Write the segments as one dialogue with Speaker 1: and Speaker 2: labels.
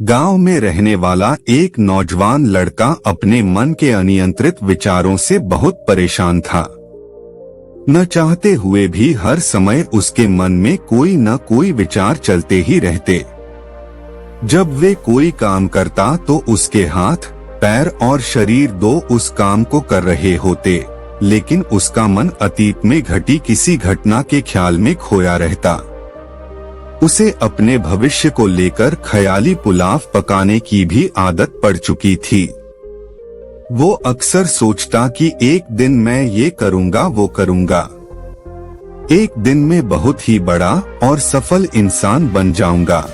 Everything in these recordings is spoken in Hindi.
Speaker 1: गांव में रहने वाला एक नौजवान लड़का अपने मन के अनियंत्रित विचारों से बहुत परेशान था। न चाहते हुए भी हर समय उसके मन में कोई न कोई विचार चलते ही रहते। जब वे कोई काम करता तो उसके हाथ, पैर और शरीर दो उस काम को कर रहे होते, लेकिन उसका मन अतीत में घटी किसी घटना के ख्याल में खोया रहता। उसे अपने भविष्य को लेकर ख्याली पुलाव पकाने की भी आदत पड़ चुकी थी। वो अक्सर सोचता कि एक दिन मैं ये करूंगा वो करूंगा, एक दिन में बहुत ही बड़ा और सफल इंसान बन जाऊंगा।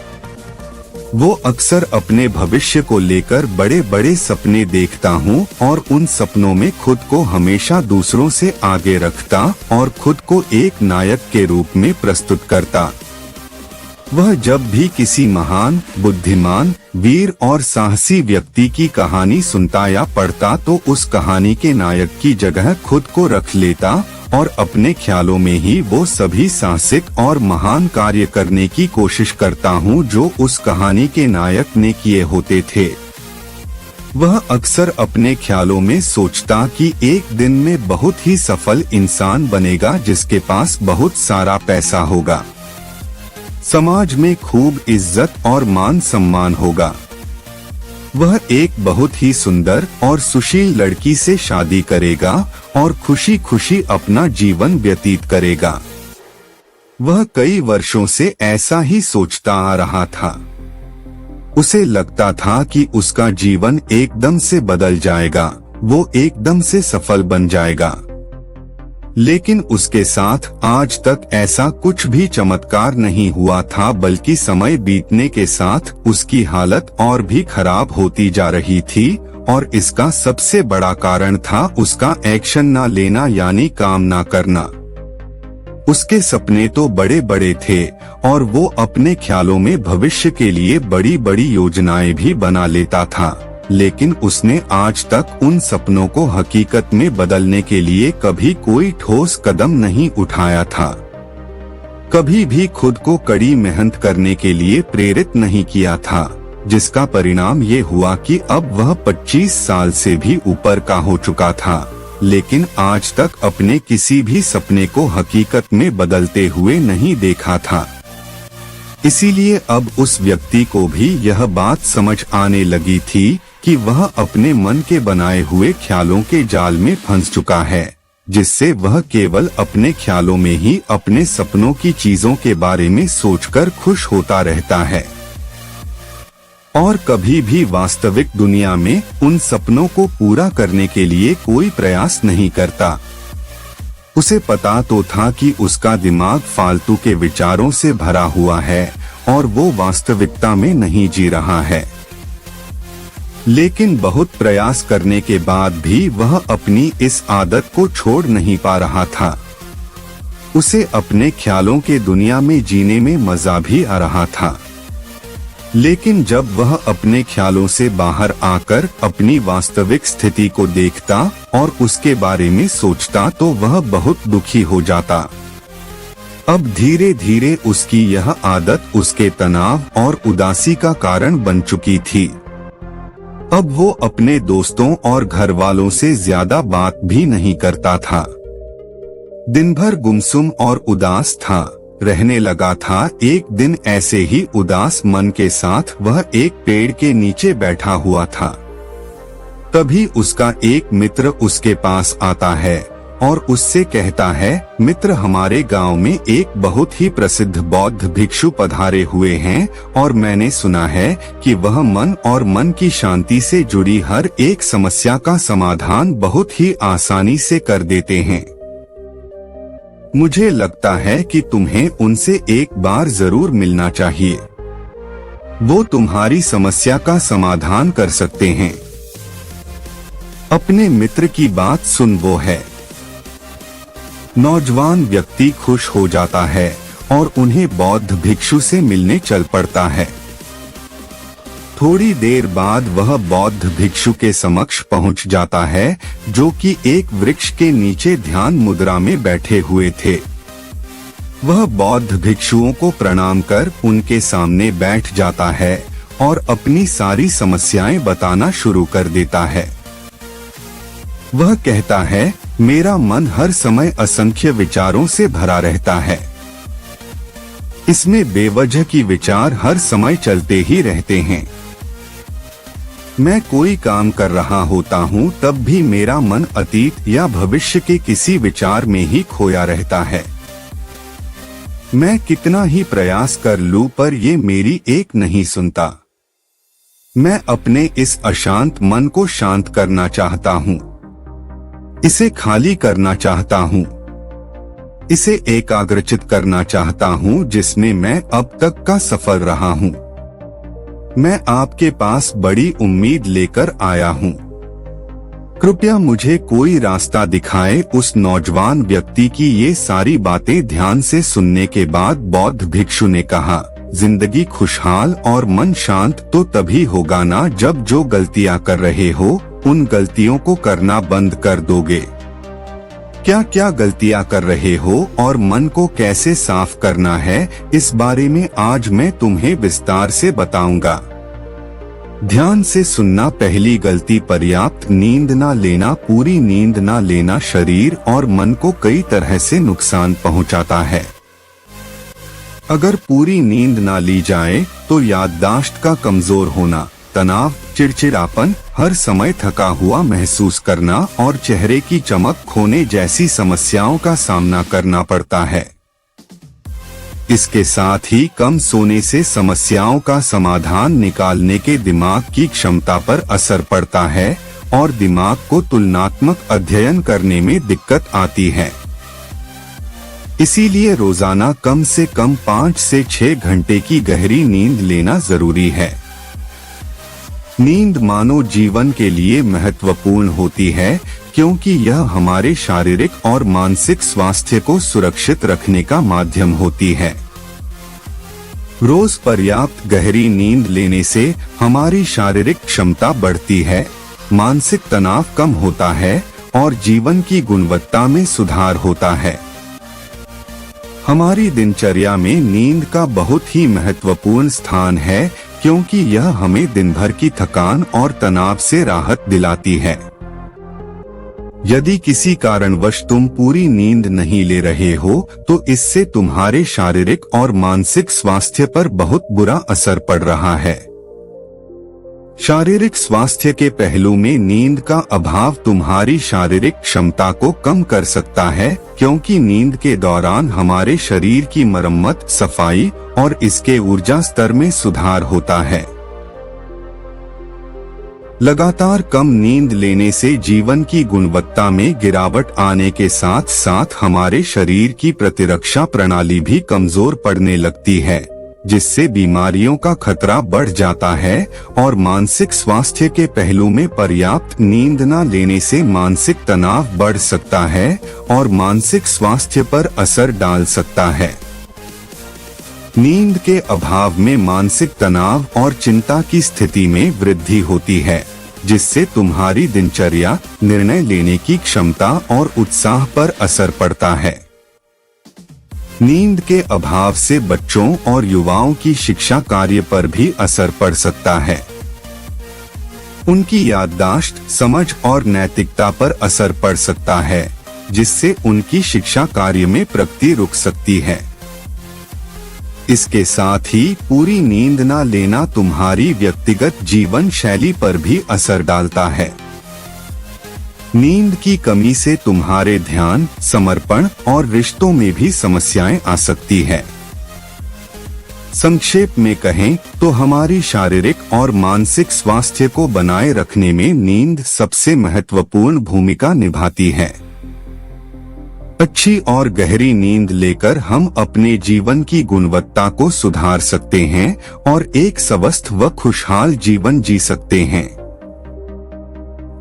Speaker 1: वो अक्सर अपने भविष्य को लेकर बड़े बड़े सपने देखता हूँ और उन सपनों में खुद को हमेशा दूसरों से आगे रखता और खुद को एक नायक के रूप में प्रस्तुत करता। वह जब भी किसी महान, बुद्धिमान, वीर और साहसी व्यक्ति की कहानी सुनता या पढ़ता तो उस कहानी के नायक की जगह खुद को रख लेता और अपने ख्यालों में ही वो सभी साहसिक और महान कार्य करने की कोशिश करता हूँ जो उस कहानी के नायक ने किए होते थे। वह अक्सर अपने ख्यालों में सोचता कि एक दिन में बहुत ही सफल इंसान बनेगा जिसके पास बहुत सारा पैसा होगा, समाज में खूब इज्जत और मान सम्मान होगा। वह एक बहुत ही सुंदर और सुशील लड़की से शादी करेगा और खुशी खुशी अपना जीवन व्यतीत करेगा। वह कई वर्षों से ऐसा ही सोचता आ रहा था। उसे लगता था कि उसका जीवन एकदम से बदल जाएगा, वो एकदम से सफल बन जाएगा। लेकिन उसके साथ आज तक ऐसा कुछ भी चमत्कार नहीं हुआ था, बल्कि समय बीतने के साथ उसकी हालत और भी खराब होती जा रही थी और इसका सबसे बड़ा कारण था उसका एक्शन ना लेना यानी काम ना करना। उसके सपने तो बड़े बड़े थे और वो अपने ख्यालों में भविष्य के लिए बड़ी बड़ी योजनाएं भी बना लेता था, लेकिन उसने आज तक उन सपनों को हकीकत में बदलने के लिए कभी कोई ठोस कदम नहीं उठाया था। कभी भी खुद को कड़ी मेहनत करने के लिए प्रेरित नहीं किया था, जिसका परिणाम ये हुआ कि अब वह 25 साल से भी ऊपर का हो चुका था, लेकिन आज तक अपने किसी भी सपने को हकीकत में बदलते हुए नहीं देखा था। इसीलिए अब उस व्यक्ति को भी यह बात समझ आने लगी थी कि वह अपने मन के बनाए हुए ख्यालों के जाल में फंस चुका है, जिससे वह केवल अपने ख्यालों में ही अपने सपनों की चीजों के बारे में सोचकर खुश होता रहता है और कभी भी वास्तविक दुनिया में उन सपनों को पूरा करने के लिए कोई प्रयास नहीं करता। उसे पता तो था कि उसका दिमाग फालतू के विचारों से भरा हुआ है और वो वास्तविकता में नहीं जी रहा है, लेकिन बहुत प्रयास करने के बाद भी वह अपनी इस आदत को छोड़ नहीं पा रहा था। उसे अपने ख्यालों के दुनिया में जीने में मजा भी आ रहा था, लेकिन जब वह अपने ख्यालों से बाहर आकर अपनी वास्तविक स्थिति को देखता और उसके बारे में सोचता तो वह बहुत दुखी हो जाता। अब धीरे धीरे उसकी यह आदत उसके तनाव और उदासी का कारण बन चुकी थी। अब वो अपने दोस्तों और घर वालों से ज्यादा बात भी नहीं करता था। दिन भर गुमसुम और उदास था, रहने लगा था। एक दिन ऐसे ही उदास मन के साथ वह एक पेड़ के नीचे बैठा हुआ था। तभी उसका एक मित्र उसके पास आता है और उससे कहता है, मित्र, हमारे गांव में एक बहुत ही प्रसिद्ध बौद्ध भिक्षु पधारे हुए हैं और मैंने सुना है कि वह मन और मन की शांति से जुड़ी हर एक समस्या का समाधान बहुत ही आसानी से कर देते हैं। मुझे लगता है कि तुम्हें उनसे एक बार जरूर मिलना चाहिए। वो तुम्हारी समस्या का समाधान कर सकते हैं। अपने मित्र की बात सुन वो है। नौजवान व्यक्ति खुश हो जाता है और उन्हें बौद्ध भिक्षु से मिलने चल पड़ता है। थोड़ी देर बाद वह बौद्ध भिक्षु के समक्ष पहुंच जाता है, जो कि एक वृक्ष के नीचे ध्यान मुद्रा में बैठे हुए थे। वह बौद्ध भिक्षुओं को प्रणाम कर उनके सामने बैठ जाता है और अपनी सारी समस्याएं बताना शुरू कर देता है। वह कहता है, मेरा मन हर समय असंख्य विचारों से भरा रहता है। इसमें बेवजह की विचार हर समय चलते ही रहते हैं। मैं कोई काम कर रहा होता हूँ तब भी मेरा मन अतीत या भविष्य के किसी विचार में ही खोया रहता है। मैं कितना ही प्रयास कर लूं पर ये मेरी एक नहीं सुनता। मैं अपने इस अशांत मन को शांत करना चाहता हूँ, इसे खाली करना चाहता हूँ, इसे एकाग्रचित करना चाहता हूँ जिसमें मैं अब तक का सफल रहा हूँ। मैं आपके पास बड़ी उम्मीद लेकर आया हूँ। कृपया मुझे कोई रास्ता दिखाए। उस नौजवान व्यक्ति की ये सारी बातें ध्यान से सुनने के बाद बौद्ध भिक्षु ने कहा, जिंदगी खुशहाल और मन शांत तो तभी होगा ना जब जो गलतियां कर रहे हो उन गलतियों को करना बंद कर दोगे। क्या क्या गलतियां कर रहे हो और मन को कैसे साफ करना है, इस बारे में आज मैं तुम्हें विस्तार से बताऊंगा। ध्यान से सुनना। पहली गलती, पर्याप्त नींद ना लेना। पूरी नींद ना लेना शरीर और मन को कई तरह से नुकसान पहुंचाता है। अगर पूरी नींद ना ली जाए तो याददाश्त का कमजोर होना, तनाव, चिड़चिड़ापन, हर समय थका हुआ महसूस करना और चेहरे की चमक खोने जैसी समस्याओं का सामना करना पड़ता है। इसके साथ ही कम सोने से समस्याओं का समाधान निकालने के दिमाग की क्षमता पर असर पड़ता है और दिमाग को तुलनात्मक अध्ययन करने में दिक्कत आती है। इसीलिए रोजाना कम से कम 5 से 6 घंटे की गहरी नींद लेना जरूरी है। नींद मानव जीवन के लिए महत्वपूर्ण होती है क्योंकि यह हमारे शारीरिक और मानसिक स्वास्थ्य को सुरक्षित रखने का माध्यम होती है। रोज पर्याप्त गहरी नींद लेने से हमारी शारीरिक क्षमता बढ़ती है, मानसिक तनाव कम होता है और जीवन की गुणवत्ता में सुधार होता है। हमारी दिनचर्या में नींद का बहुत ही महत्वपूर्ण स्थान है क्योंकि यह हमें दिन भर की थकान और तनाव से राहत दिलाती है। यदि किसी कारणवश तुम पूरी नींद नहीं ले रहे हो तो इससे तुम्हारे शारीरिक और मानसिक स्वास्थ्य पर बहुत बुरा असर पड़ रहा है। शारीरिक स्वास्थ्य के पहलू में नींद का अभाव तुम्हारी शारीरिक क्षमता को कम कर सकता है क्योंकि नींद के दौरान हमारे शरीर की मरम्मत, सफाई और इसके ऊर्जा स्तर में सुधार होता है। लगातार कम नींद लेने से जीवन की गुणवत्ता में गिरावट आने के साथ साथ हमारे शरीर की प्रतिरक्षा प्रणाली भी कमजोर पड़ने लगती है, जिससे बीमारियों का खतरा बढ़ जाता है और मानसिक स्वास्थ्य के पहलू में पर्याप्त नींद न लेने से मानसिक तनाव बढ़ सकता है और मानसिक स्वास्थ्य पर असर डाल सकता है। नींद के अभाव में मानसिक तनाव और चिंता की स्थिति में वृद्धि होती है, जिससे तुम्हारी दिनचर्या, निर्णय लेने की क्षमता और उत्साह पर असर पड़ता है। नींद के अभाव से बच्चों और युवाओं की शिक्षा कार्य पर भी असर पड़ सकता है। उनकी याददाश्त, समझ और नैतिकता पर असर पड़ सकता है, जिससे उनकी शिक्षा कार्य में प्रगति रुक सकती है। इसके साथ ही पूरी नींद न लेना तुम्हारी व्यक्तिगत जीवन शैली पर भी असर डालता है। नींद की कमी से तुम्हारे ध्यान, समर्पण और रिश्तों में भी समस्याएं आ सकती है। संक्षेप में कहें तो हमारी शारीरिक और मानसिक स्वास्थ्य को बनाए रखने में नींद सबसे महत्वपूर्ण भूमिका निभाती है। अच्छी और गहरी नींद लेकर हम अपने जीवन की गुणवत्ता को सुधार सकते हैं और एक स्वस्थ व खुशहाल जीवन जी सकते हैं।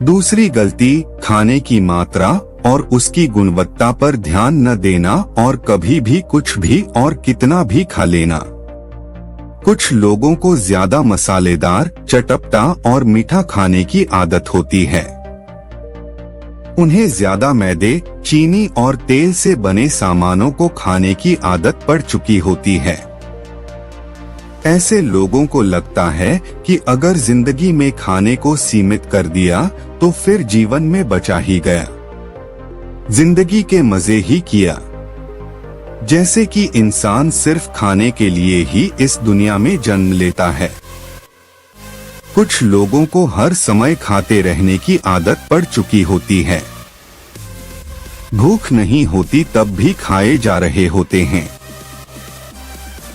Speaker 1: दूसरी गलती, खाने की मात्रा और उसकी गुणवत्ता पर ध्यान न देना और कभी भी कुछ भी और कितना भी खा लेना। कुछ लोगों को ज्यादा मसालेदार, चटपटा और मीठा खाने की आदत होती है। उन्हें ज्यादा मैदे, चीनी और तेल से बने सामानों को खाने की आदत पड़ चुकी होती है। ऐसे लोगों को लगता है कि अगर जिंदगी में खाने को सीमित कर दिया तो फिर जीवन में बचा ही गया, जिंदगी के मजे ही किया। जैसे कि इंसान सिर्फ खाने के लिए ही इस दुनिया में जन्म लेता है। कुछ लोगों को हर समय खाते रहने की आदत पड़ चुकी होती है। भूख नहीं होती तब भी खाए जा रहे होते हैं।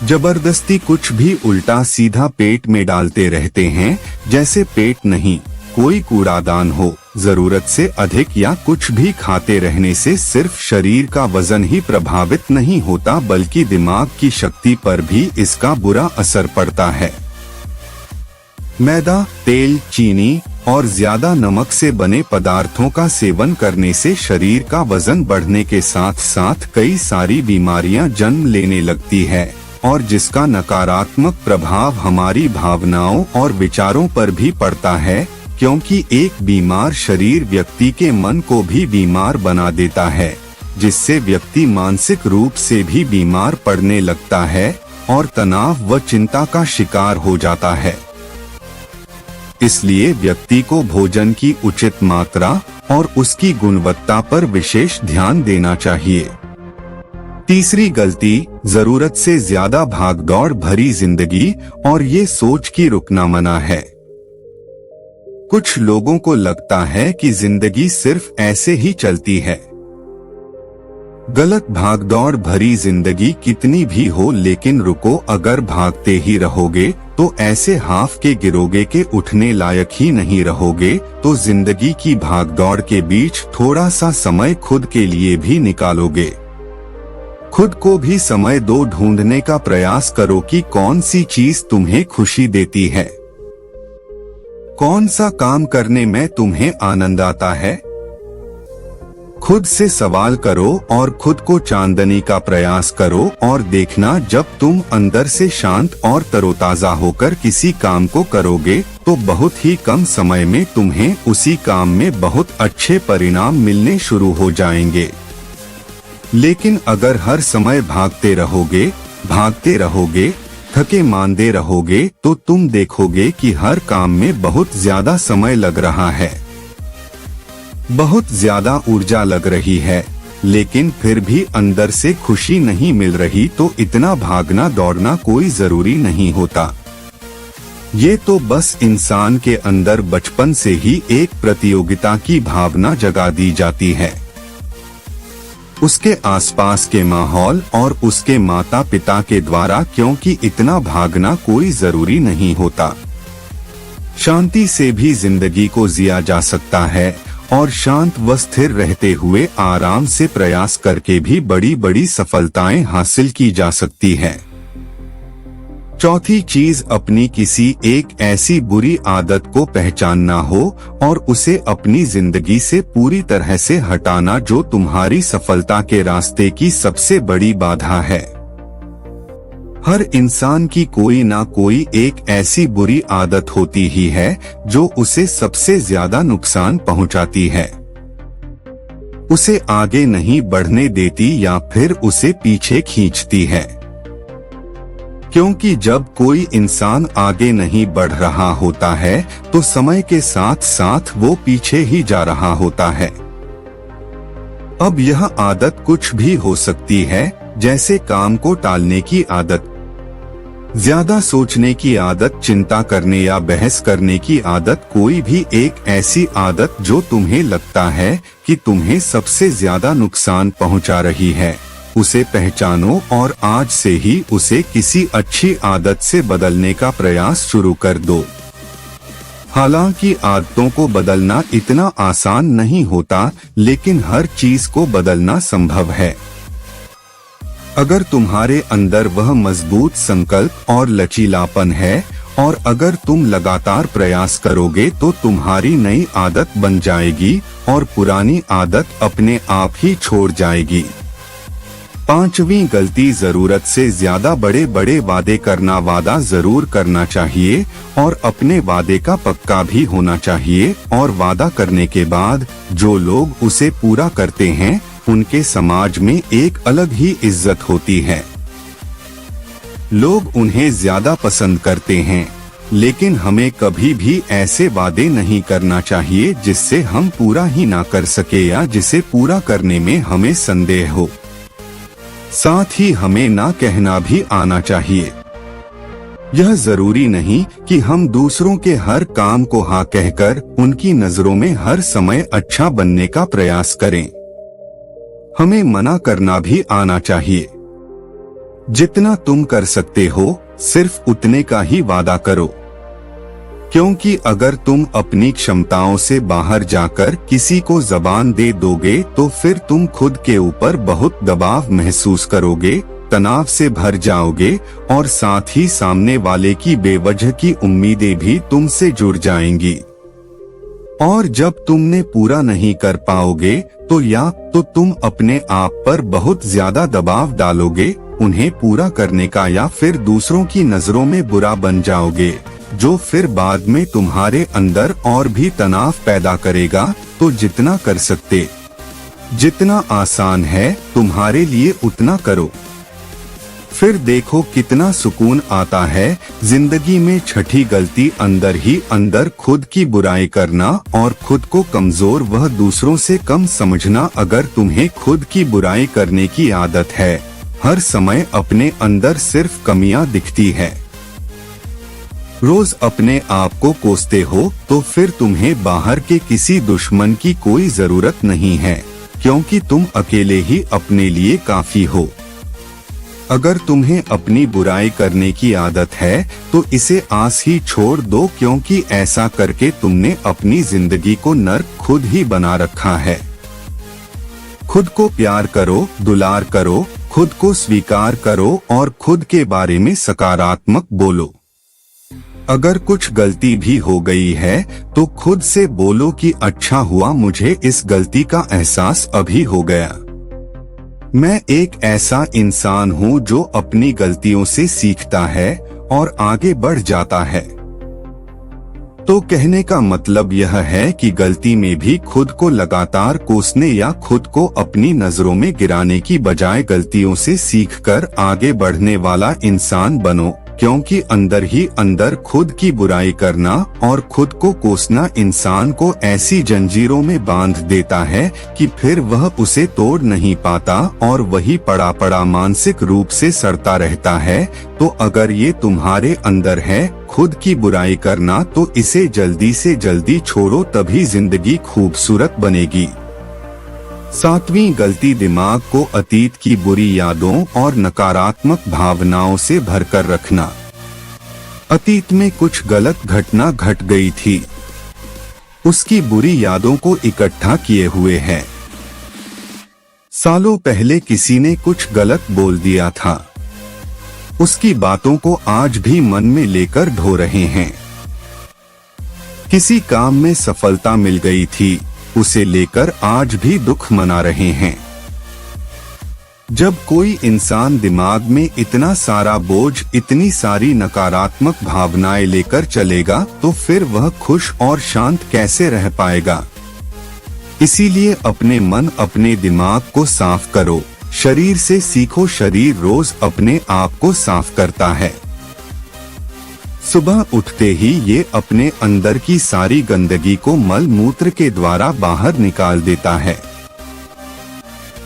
Speaker 1: जबरदस्ती कुछ भी उल्टा सीधा पेट में डालते रहते हैं, जैसे पेट नहीं कोई कूड़ादान हो। जरूरत से अधिक या कुछ भी खाते रहने से सिर्फ शरीर का वजन ही प्रभावित नहीं होता, बल्कि दिमाग की शक्ति पर भी इसका बुरा असर पड़ता है। मैदा, तेल, चीनी और ज्यादा नमक से बने पदार्थों का सेवन करने से शरीर का वजन बढ़ने के साथ साथ कई सारी बीमारियां जन्म लेने लगती है, और जिसका नकारात्मक प्रभाव हमारी भावनाओं और विचारों पर भी पड़ता है, क्योंकि एक बीमार शरीर व्यक्ति के मन को भी बीमार बना देता है, जिससे व्यक्ति मानसिक रूप से भी बीमार पड़ने लगता है और तनाव व चिंता का शिकार हो जाता है। इसलिए व्यक्ति को भोजन की उचित मात्रा और उसकी गुणवत्ता पर विशेष ध्यान देना चाहिए। तीसरी गलती, जरूरत से ज्यादा भागदौड़ भरी जिंदगी और ये सोच कि रुकना मना है। कुछ लोगों को लगता है कि जिंदगी सिर्फ ऐसे ही चलती है। गलत। भागदौड़ भरी जिंदगी कितनी भी हो, लेकिन रुको, अगर भागते ही रहोगे तो ऐसे हाफ के गिरोगे के उठने लायक ही नहीं रहोगे। तो जिंदगी की भागदौड़ के बीच थोड़ा सा समय खुद के लिए भी निकालोगे। खुद को भी समय दो, ढूंढने का प्रयास करो कि कौन सी चीज तुम्हें खुशी देती है, कौन सा काम करने में तुम्हें आनंद आता है। खुद से सवाल करो और खुद को चांदनी का प्रयास करो, और देखना जब तुम अंदर से शांत और तरोताजा होकर किसी काम को करोगे तो बहुत ही कम समय में तुम्हें उसी काम में बहुत अच्छे परिणाम मिलने शुरू हो जाएंगे। लेकिन अगर हर समय भागते रहोगे, थके मांदे रहोगे, तो तुम देखोगे कि हर काम में बहुत ज्यादा समय लग रहा है, बहुत ज्यादा ऊर्जा लग रही है, लेकिन फिर भी अंदर से खुशी नहीं मिल रही। तो इतना भागना दौड़ना कोई जरूरी नहीं होता। ये तो बस इंसान के अंदर बचपन से ही एक प्रतियोगिता की भावना जगा दी जाती है। उसके आसपास के माहौल और उसके माता पिता के द्वारा, क्योंकि इतना भागना कोई जरूरी नहीं होता। शांति से भी जिंदगी को जिया जा सकता है, और शांत व स्थिर रहते हुए आराम से प्रयास करके भी बड़ी बड़ी सफलताएं हासिल की जा सकती है। चौथी चीज, अपनी किसी एक ऐसी बुरी आदत को पहचानना हो और उसे अपनी जिंदगी से पूरी तरह से हटाना जो तुम्हारी सफलता के रास्ते की सबसे बड़ी बाधा है। हर इंसान की कोई ना कोई एक ऐसी बुरी आदत होती ही है जो उसे सबसे ज्यादा नुकसान पहुंचाती है, उसे आगे नहीं बढ़ने देती या फिर उसे पीछे खींचती है। क्योंकि जब कोई इंसान आगे नहीं बढ़ रहा होता है तो समय के साथ साथ वो पीछे ही जा रहा होता है। अब यह आदत कुछ भी हो सकती है, जैसे काम को टालने की आदत, ज्यादा सोचने की आदत, चिंता करने या बहस करने की आदत, कोई भी एक ऐसी आदत जो तुम्हें लगता है कि तुम्हें सबसे ज्यादा नुकसान पहुंचा रही है, उसे पहचानो और आज से ही उसे किसी अच्छी आदत से बदलने का प्रयास शुरू कर दो। हालांकि आदतों को बदलना इतना आसान नहीं होता, लेकिन हर चीज को बदलना संभव है। अगर तुम्हारे अंदर वह मजबूत संकल्प और लचीलापन है, और अगर तुम लगातार प्रयास करोगे तो तुम्हारी नई आदत बन जाएगी और पुरानी आदत अपने आप ही छोड़ जाएगी। पांचवी गलती, जरूरत से ज्यादा बड़े बड़े वादे करना। वादा जरूर करना चाहिए और अपने वादे का पक्का भी होना चाहिए, और वादा करने के बाद जो लोग उसे पूरा करते हैं उनके समाज में एक अलग ही इज्जत होती है। लोग उन्हें ज्यादा पसंद करते हैं, लेकिन हमें कभी भी ऐसे वादे नहीं करना चाहिए जिससे हम पूरा ही ना कर सके या जिसे पूरा करने में हमें संदेह हो। साथ ही हमें ना कहना भी आना चाहिए। यह जरूरी नहीं कि हम दूसरों के हर काम को हाँ कहकर उनकी नजरों में हर समय अच्छा बनने का प्रयास करें। हमें मना करना भी आना चाहिए। जितना तुम कर सकते हो सिर्फ उतने का ही वादा करो, क्योंकि अगर तुम अपनी क्षमताओं से बाहर जाकर किसी को जबान दे दोगे तो फिर तुम खुद के ऊपर बहुत दबाव महसूस करोगे, तनाव से भर जाओगे और साथ ही सामने वाले की बेवजह की उम्मीदें भी तुमसे जुड़ जाएंगी। और जब तुमने पूरा नहीं कर पाओगे तो या तो तुम अपने आप पर बहुत ज्यादा दबाव डालोगे उन्हें पूरा करने का, या फिर दूसरों की नजरों में बुरा बन जाओगे, जो फिर बाद में तुम्हारे अंदर और भी तनाव पैदा करेगा। तो जितना कर सकते, जितना आसान है तुम्हारे लिए उतना करो, फिर देखो कितना सुकून आता है। जिंदगी में छठी गलती अंदर ही अंदर खुद की बुराई करना और खुद को कमजोर व दूसरों से कम समझना। अगर तुम्हें खुद की बुराई करने की आदत है, हर समय अपने अंदर सिर्फ कमियां दिखती है, रोज अपने आप को कोसते हो, तो फिर तुम्हें बाहर के किसी दुश्मन की कोई जरूरत नहीं है, क्योंकि तुम अकेले ही अपने लिए काफी हो। अगर तुम्हें अपनी बुराई करने की आदत है तो इसे आज ही छोड़ दो, क्योंकि ऐसा करके तुमने अपनी जिंदगी को नर्क खुद ही बना रखा है। खुद को प्यार करो, दुलार करो, खुद को स्वीकार करो और खुद के बारे में सकारात्मक बोलो। अगर कुछ गलती भी हो गई है तो खुद से बोलो कि अच्छा हुआ मुझे इस गलती का एहसास अभी हो गया। मैं एक ऐसा इंसान हूँ जो अपनी गलतियों से सीखता है और आगे बढ़ जाता है। तो कहने का मतलब यह है कि गलती में भी खुद को लगातार कोसने या खुद को अपनी नजरों में गिराने की बजाय गलतियों से सीखकर आगे बढ़ने वाला इंसान बनो, क्योंकि अंदर ही अंदर खुद की बुराई करना और खुद को कोसना इंसान को ऐसी जंजीरों में बांध देता है कि फिर वह उसे तोड़ नहीं पाता और वही पड़ा पड़ा मानसिक रूप से सड़ता रहता है। तो अगर ये तुम्हारे अंदर है खुद की बुराई करना, तो इसे जल्दी से जल्दी छोड़ो, तभी जिंदगी खूबसूरत बनेगी। 7वीं गलती, दिमाग को अतीत की बुरी यादों और नकारात्मक भावनाओं से भरकर रखना। अतीत में कुछ गलत घटना घट गई थी, उसकी बुरी यादों को इकट्ठा किए हुए है। सालों पहले किसी ने कुछ गलत बोल दिया था, उसकी बातों को आज भी मन में लेकर ढो रहे हैं। किसी काम में सफलता मिल गई थी, उसे लेकर आज भी दुख मना रहे हैं। जब कोई इंसान दिमाग में इतना सारा बोझ, इतनी सारी नकारात्मक भावनाएं लेकर चलेगा तो फिर वह खुश और शांत कैसे रह पाएगा। इसीलिए अपने मन, अपने दिमाग को साफ करो। शरीर से सीखो, शरीर रोज अपने आप को साफ करता है। सुबह उठते ही ये अपने अंदर की सारी गंदगी को मल मूत्र के द्वारा बाहर निकाल देता है।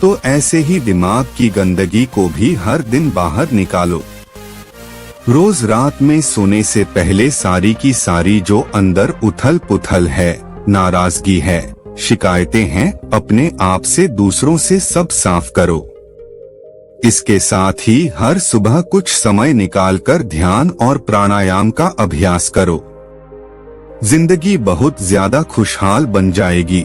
Speaker 1: तो ऐसे ही दिमाग की गंदगी को भी हर दिन बाहर निकालो। रोज रात में सोने से पहले सारी की सारी जो अंदर उथल पुथल है, नाराजगी है, शिकायतें हैं, अपने आप से, दूसरों से सब साफ करो। इसके साथ ही हर सुबह कुछ समय निकालकर ध्यान और प्राणायाम का अभ्यास करो। जिंदगी बहुत ज्यादा खुशहाल बन जाएगी।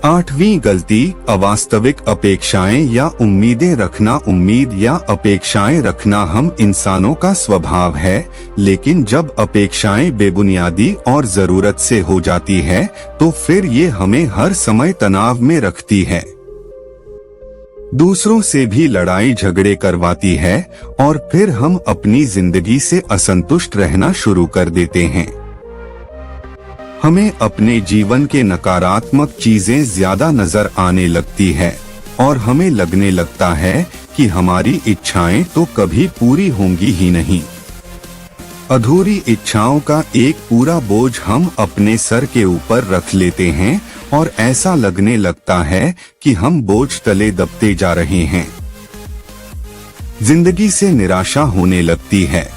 Speaker 1: 8वीं गलती, अवास्तविक अपेक्षाएं या उम्मीदें रखना। उम्मीद या अपेक्षाएं रखना हम इंसानों का स्वभाव है, लेकिन जब अपेक्षाएं बेबुनियादी और जरूरत से हो जाती है तो फिर ये हमें हर समय तनाव में रखती है, दूसरों से भी लड़ाई झगड़े करवाती है और फिर हम अपनी जिंदगी से असंतुष्ट रहना शुरू कर देते हैं। हमें अपने जीवन के नकारात्मक चीजें ज्यादा नजर आने लगती है और हमें लगने लगता है कि हमारी इच्छाएं तो कभी पूरी होंगी ही नहीं। अधूरी इच्छाओं का एक पूरा बोझ हम अपने सर के ऊपर रख लेते हैं और ऐसा लगने लगता है कि हम बोझ तले दबते जा रहे हैं। जिंदगी से निराशा होने लगती है।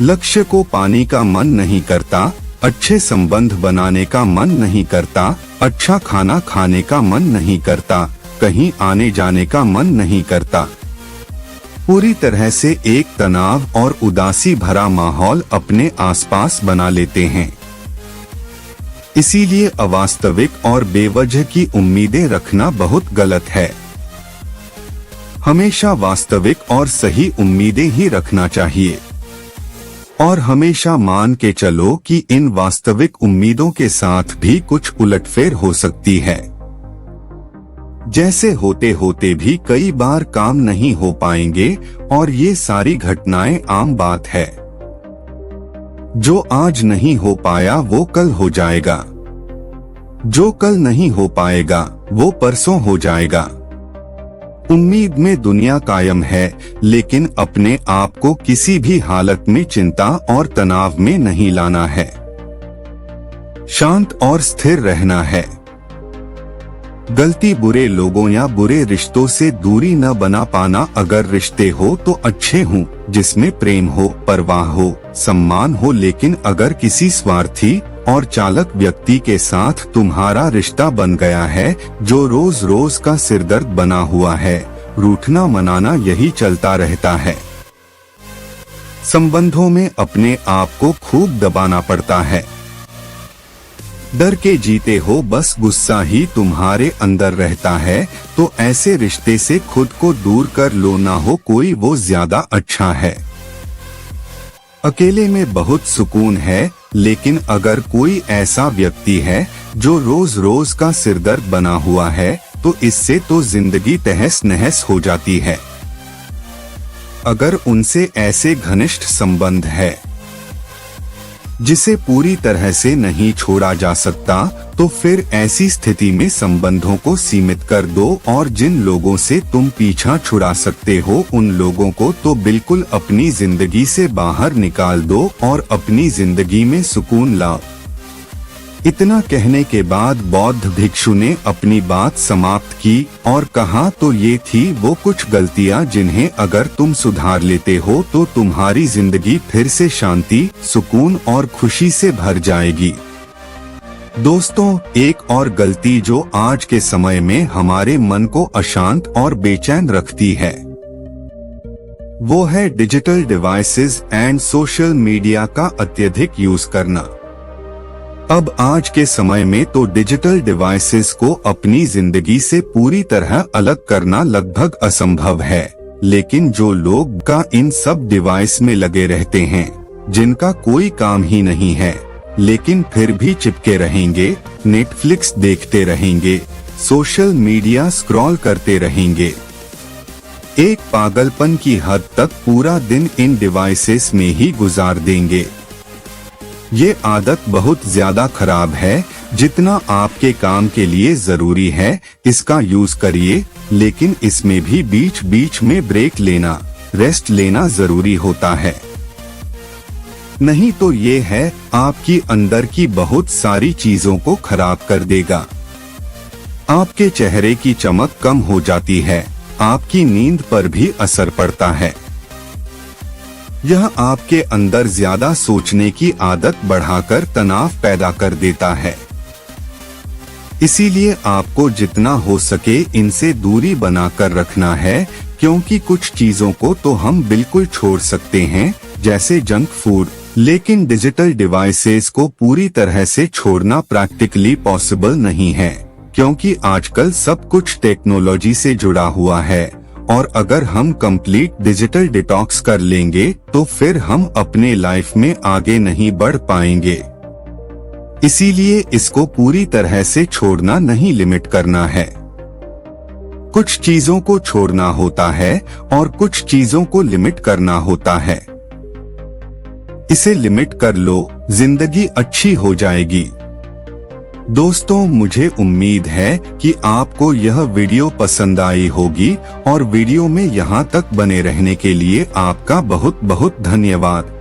Speaker 1: लक्ष्य को पाने का मन नहीं करता, अच्छे संबंध बनाने का मन नहीं करता, अच्छा खाना खाने का मन नहीं करता, कहीं आने जाने का मन नहीं करता। पूरी तरह से एक तनाव और उदासी भरा माहौल अपने आसपास बना लेते हैं। इसीलिए अवास्तविक और बेवजह की उम्मीदें रखना बहुत गलत है। हमेशा वास्तविक और सही उम्मीदें ही रखना चाहिए और हमेशा मान के चलो कि इन वास्तविक उम्मीदों के साथ भी कुछ उलटफेर हो सकती है। जैसे होते होते भी कई बार काम नहीं हो पाएंगे और ये सारी घटनाएं आम बात है। जो आज नहीं हो पाया वो कल हो जाएगा, जो कल नहीं हो पाएगा वो परसों हो जाएगा। उम्मीद में दुनिया कायम है, लेकिन अपने आप को किसी भी हालत में चिंता और तनाव में नहीं लाना है। शांत और स्थिर रहना है। गलती बुरे लोगों या बुरे रिश्तों से दूरी न बना पाना। अगर रिश्ते हो तो अच्छे हों, जिसमें प्रेम हो, परवाह हो, सम्मान हो, लेकिन अगर किसी स्वार्थी और चालक व्यक्ति के साथ तुम्हारा रिश्ता बन गया है जो रोज रोज का सिरदर्द बना हुआ है, रूठना मनाना यही चलता रहता है। संबंधों में अपने आप को खूब दबाना पड़ता है। डर के जीते हो, बस गुस्सा ही तुम्हारे अंदर रहता है, तो ऐसे रिश्ते से खुद को दूर कर लो, ना हो कोई वो ज्यादा अच्छा है। अकेले में बहुत सुकून है, लेकिन अगर कोई ऐसा व्यक्ति है जो रोज रोज का सिरदर्द बना हुआ है तो इससे तो जिंदगी तहस नहस हो जाती है। अगर उनसे ऐसे घनिष्ठ संबंध है जिसे पूरी तरह से नहीं छोड़ा जा सकता, तो फिर ऐसी स्थिति में संबंधों को सीमित कर दो और जिन लोगों से तुम पीछा छुड़ा सकते हो उन लोगों को तो बिल्कुल अपनी जिंदगी से बाहर निकाल दो और अपनी जिंदगी में सुकून लाओ। इतना कहने के बाद बौद्ध भिक्षु ने अपनी बात समाप्त की और कहा, तो ये थी वो कुछ गलतियां जिन्हें अगर तुम सुधार लेते हो तो तुम्हारी जिंदगी फिर से शांति, सुकून और खुशी से भर जाएगी। दोस्तों, एक और गलती जो आज के समय में हमारे मन को अशांत और बेचैन रखती है वो है digital devices and social media का अत्यधिक यूज करना। अब आज के समय में तो डिजिटल डिवाइसेस को अपनी जिंदगी से पूरी तरह अलग करना लगभग असंभव है, लेकिन जो लोग का इन सब डिवाइस में लगे रहते हैं, जिनका कोई काम ही नहीं है लेकिन फिर भी चिपके रहेंगे, नेटफ्लिक्स देखते रहेंगे, सोशल मीडिया स्क्रॉल करते रहेंगे, एक पागलपन की हद तक पूरा दिन इन डिवाइसेस में ही गुजार देंगे। ये आदत बहुत ज्यादा खराब है। जितना आपके काम के लिए जरूरी है इसका यूज करिए, लेकिन इसमें भी बीच बीच में ब्रेक लेना, रेस्ट लेना जरूरी होता है। नहीं तो ये है आपकी अंदर की बहुत सारी चीजों को खराब कर देगा। आपके चेहरे की चमक कम हो जाती है, आपकी नींद पर भी असर पड़ता है। यह आपके अंदर ज्यादा सोचने की आदत बढ़ाकर तनाव पैदा कर देता है। इसीलिए आपको जितना हो सके इनसे दूरी बनाकर रखना है, क्योंकि कुछ चीजों को तो हम बिल्कुल छोड़ सकते हैं, जैसे जंक फूड, लेकिन डिजिटल डिवाइसेस को पूरी तरह से छोड़ना प्रैक्टिकली पॉसिबल नहीं है, क्योंकि आजकल सब कुछ टेक्नोलॉजी से जुड़ा हुआ है और अगर हम कंप्लीट डिजिटल डिटॉक्स कर लेंगे तो फिर हम अपने लाइफ में आगे नहीं बढ़ पाएंगे। इसीलिए इसको पूरी तरह से छोड़ना नहीं, लिमिट करना है। कुछ चीजों को छोड़ना होता है और कुछ चीजों को लिमिट करना होता है। इसे लिमिट कर लो, जिंदगी अच्छी हो जाएगी। दोस्तों, मुझे उम्मीद है कि आपको यह वीडियो पसंद आई होगी और वीडियो में यहाँ तक बने रहने के लिए आपका बहुत बहुत धन्यवाद।